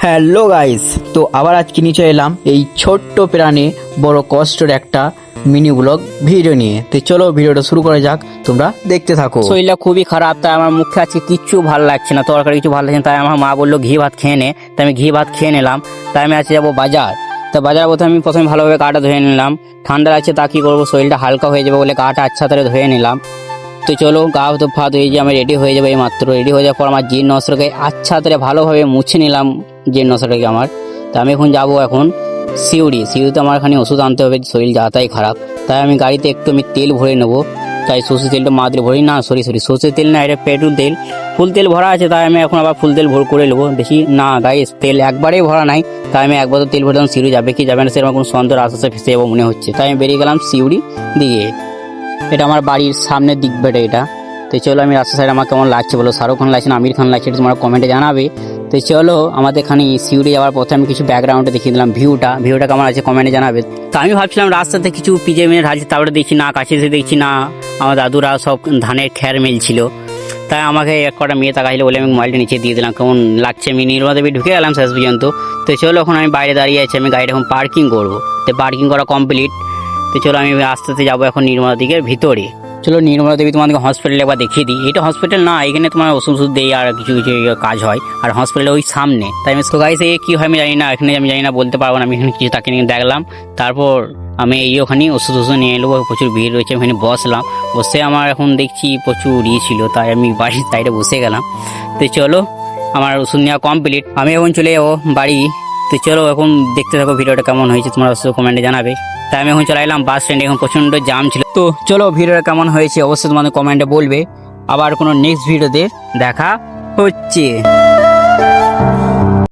Hello guys, তো আবার আজকে নিচে এলাম এই ছোট্ট প্রাণে বড় কষ্টের একটা মিনি ব্লগ ভিডিও নিয়ে। তো চলো ভিডিওটা শুরু করা যাক, তোমরা দেখতে থাকো। শরীরটা খুবই খারাপ, তাই আমার মুখে আজকে কিচ্ছু ভালো লাগছে না, তরকারি কিছু ভালো লাগছে না। তাই আমার মা বললো ঘি ভাত খেয়ে নে, তাই আমি ঘি ভাত খেয়ে নিলাম। তাই আমি আজকে যাবো বাজার। তা বাজার বলতে আমি প্রথমে ভালোভাবে গাটা ধুয়ে নিলাম, ঠান্ডা লাগছে তা কি করবো, শরীরটা হালকা হয়ে যাবে বলে গাটা আচ্ছা করে ধুয়ে নিলাম। তো চলো গা তো ভাত হয়ে যায়, আমি রেডি হয়ে যাবো। এই মাত্র রেডি হয়ে যাওয়ার পর আমার জিন নসরকে আচ্ছা করে ভালোভাবে মুছে নিলাম, জিন নসরকে আমার। তা আমি এখন যাবো এখন সিউড়িতে আমার এখানে ওষুধ আনতে হবে, শরীর যাতাই খারাপ। তাই আমি গাড়িতে একটু আমি তেল ভরে নেবো। তাই সর্ষে তেলটা মা দিয়ে ভরি না, সরি সর্ষে তেল না, এটা পেট্রোল তেল। ফুল তেল ভরা আছে, তাই আমি এখন আবার ফুল তেল ভর করে নেবো। দেখি না গাইস, তেল একবারেই ভরা নাই। তাই আমি একবার তো তেল ভরে সিউড়ি যাবে কি যাবে না সেরকম কোনো সন্দেহ আস্তে ফেসে যাবো মনে হচ্ছে। তাই আমি বেরিয়ে গেলাম সিউড়ি দিয়ে। এটা আমার বাড়ির সামনের দিক বেটে এটা। তো চলো আমি রাস্তা সাইড আমার কেমন লাগছে বলো, শাহরুখ খান লাগছে না আমির খান লাগছে, তোমরা কমেন্টে জানাবে। তো চলো আমাদের এখানে সিউড়ি যাওয়ার পথে আমি কিছু ব্যাকগ্রাউন্ডে দেখিয়ে দিলাম ভিউটা কেমন আছে কমেন্টে জানাবে। তো আমি ভাবছিলাম রাস্তাতে কিছু পিজে মেয়ে ঢালছে, তারপরে দেখছি না, কাছে এসে দেখছি না, আমার দাদুরা সব ধানের খ্যার মেলছিল। তাই আমাকে এক কটা মেয়ে তাকাইলে বলে আমি মোবাইলটা নিচে দিয়ে দিলাম, কেমন লাগছে। আমি নির্মলা দেবী ঢুকে গেলাম শেষ পর্যন্ত। তো চলো এখন আমি বাইরে দাঁড়িয়ে আছি, আমি গাড়িটা এখন পার্কিং করবো। তো পার্কিং করা কমপ্লিট। তো চলো আমি আস্তে আস্তে যাবো এখন নির্মলা দিকের ভিতরে। চলো নির্মলা দেবী তোমাদেরকে হসপিটালে একবার দেখিয়ে দিই। এটা হসপিটাল না, এখানে তোমার ওষুধ দেয় আর কিছু কিছু কাজ হয়, আর হসপিটালে ওই সামনে। তাই আমি গাইস এই কী হয় আমি জানি না, এখানে আমি জানি না, বলতে পারবো না। আমি এখানে কিছু তাকে নিয়ে দেখলাম, তারপর আমি এই ওখানে ওষুধ নিয়ে এলো। প্রচুর ভিড় রয়েছে, ওখানে বসলাম। বসে আমার এখন দেখছি প্রচুর ছিল, তাই আমি বাড়ির সাইডে বসে গেলাম। তো চলো আমার ওষুধ নেওয়া কমপ্লিট, আমি এখন চলে যাবো বাড়ি। তো চলো এখন দেখতে থাকো ভিডিওটা কেমন হয়েছে, তোমরা অবশ্যই কমেন্টে জানাবে। তাই আমি এখন চলে এলাম বাস স্ট্যান্ডে, এখন প্রচণ্ড জাম ছিল। তো চলো ভিডিওটা কেমন হয়েছে অবশ্যই তোমাদের কমেন্টে বলবে। আবার কোনো নেক্সট ভিডিওতে দেখা হচ্ছে।